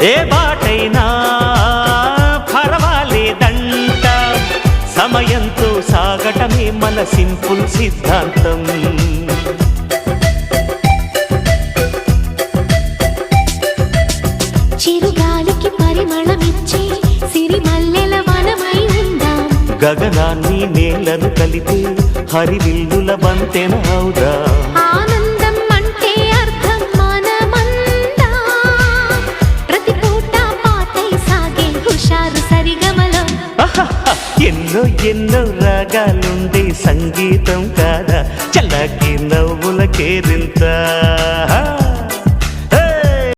ఏ బాటైనా పర్వాలేదంట, సమయంతో సాగటమే మన సింపుల్ సిద్ధాంతం. చిరుగాలికి పరిమళమిచ్చే సిరిమల్లెల వనమై ఉందాం, గగనాన్ని నేలను కలిపే హరివిల్లుల బంతెన అవుదాం. ఆనందం అంటే అర్థం మనమందా, ప్రతి పూట పాటై సాగే హుషారు సరిగమలో. ఎన్నో ఎన్నో రాగాలుండే సంగీతం కాదా, చల్లకి నవ్వుల కేరింత.